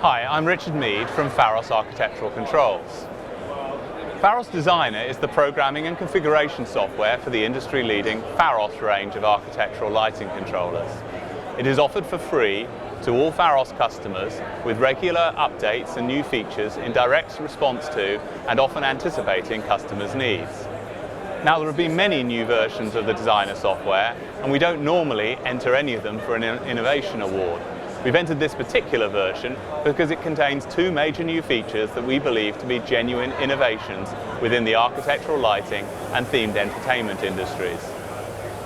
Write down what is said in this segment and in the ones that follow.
Hi, I'm Richard Mead from Pharos Architectural Controls. Pharos Designer is the programming and configuration software for the industry-leading Pharos range of architectural lighting controllers. It is offered for free to all Pharos customers with regular updates and new features in direct response to and often anticipating customers' needs. Now, there have been many new versions of the Designer software, and we don't normally enter any of them for an Innovation Award. We've entered this particular version because it contains two major new features that we believe to be genuine innovations within the architectural lighting and themed entertainment industries.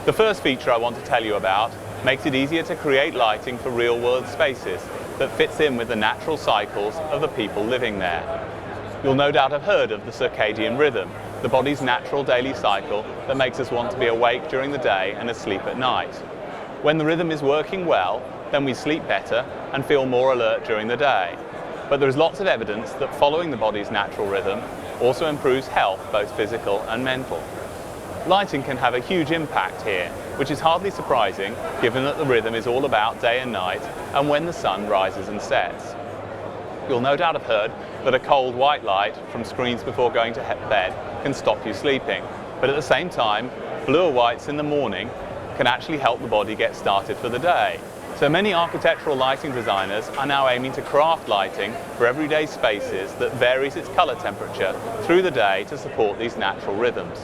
The first feature I want to tell you about makes it easier to create lighting for real-world spaces that fits in with the natural cycles of the people living there. You'll no doubt have heard of the circadian rhythm, the body's natural daily cycle that makes us want to be awake during the day and asleep at night. When the rhythm is working well, then we sleep better and feel more alert during the day. But there is lots of evidence that following the body's natural rhythm also improves health, both physical and mental. Lighting can have a huge impact here, which is hardly surprising given that the rhythm is all about day and night and when the sun rises and sets. You'll no doubt have heard that a cold white light from screens before going to bed can stop you sleeping, but at the same time, bluer whites in the morning can actually help the body get started for the day. So many architectural lighting designers are now aiming to craft lighting for everyday spaces that varies its color temperature through the day to support these natural rhythms.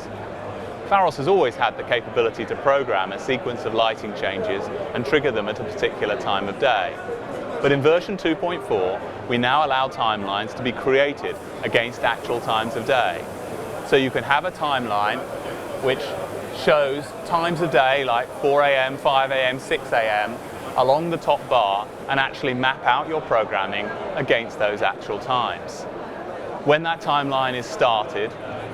Pharos has always had the capability to program a sequence of lighting changes and trigger them at a particular time of day. But in version 2.4, we now allow timelines to be created against actual times of day. So you can have a timeline which shows times of day like 4 a.m., 5 a.m., 6 a.m. along the top bar and actually map out your programming against those actual times. When that timeline is started,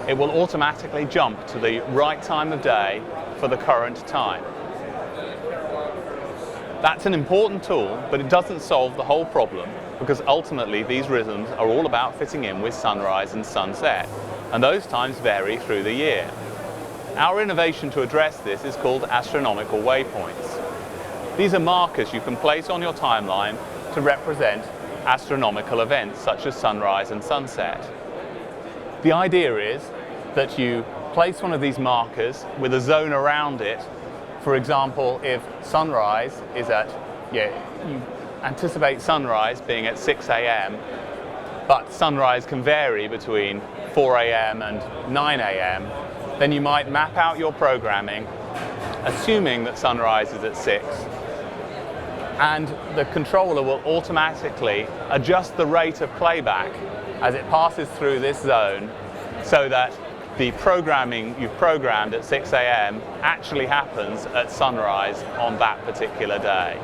it will automatically jump to the right time of day for the current time. That's an important tool, but it doesn't solve the whole problem because ultimately these rhythms are all about fitting in with sunrise and sunset, and those times vary through the year. Our innovation to address this is called Astronomical waypoints. These are markers you can place on your timeline to represent astronomical events such as sunrise and sunset. The idea is that you place one of these markers with a zone around it. For example, if sunrise is you anticipate sunrise being at 6 a.m., but sunrise can vary between 4 a.m. and 9 a.m., then you might map out your programming assuming that sunrise is at 6, and the controller will automatically adjust the rate of playback as it passes through this zone so that the programming you've programmed at 6 a.m. actually happens at sunrise on that particular day.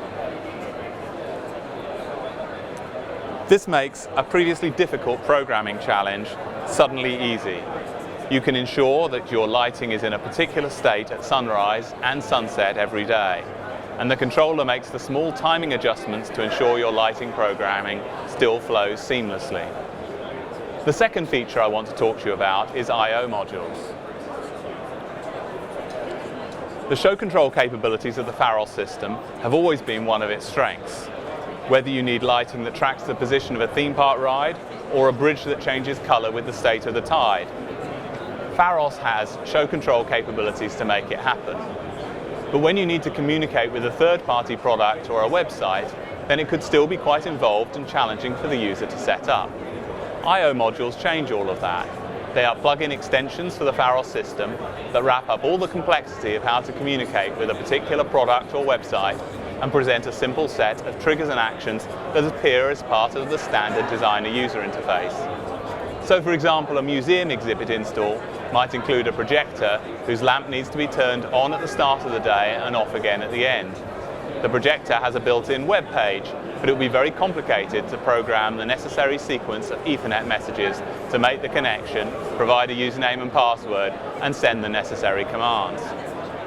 This makes a previously difficult programming challenge suddenly easy. You can ensure that your lighting is in a particular state at sunrise and sunset every day, and the controller makes the small timing adjustments to ensure your lighting programming still flows seamlessly. The second feature I want to talk to you about is I/O modules. The show control capabilities of the Pharos system have always been one of its strengths. Whether you need lighting that tracks the position of a theme park ride or a bridge that changes color with the state of the tide, Pharos has show control capabilities to make it happen. But when you need to communicate with a third-party product or a website, then it could still be quite involved and challenging for the user to set up. I/O modules change all of that. They are plug-in extensions for the Pharos system that wrap up all the complexity of how to communicate with a particular product or website and present a simple set of triggers and actions that appear as part of the standard designer user interface. So, for example, a museum exhibit install might include a projector whose lamp needs to be turned on at the start of the day and off again at the end. The projector has a built-in web page, but it will be very complicated to program the necessary sequence of Ethernet messages to make the connection, provide a username and password, and send the necessary commands.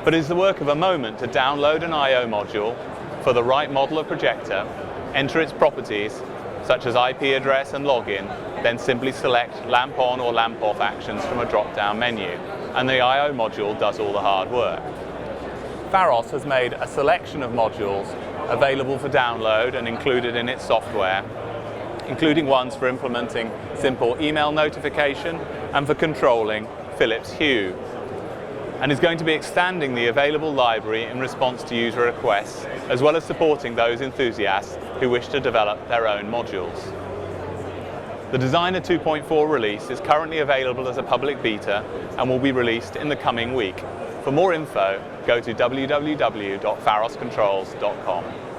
But it is the work of a moment to download an I/O module for the right model of projector, enter its properties, such as IP address and login, then simply select lamp on or lamp off actions from a drop-down menu, and the I/O module does all the hard work. Pharos has made a selection of modules available for download and included in its software including ones for implementing simple email notification and for controlling Philips Hue, and is going to be expanding the available library in response to user requests, as well as supporting those enthusiasts who wish to develop their own modules. The Designer 2.4 release is currently available as a public beta and will be released in the coming week. For more info, go to www.pharoscontrols.com.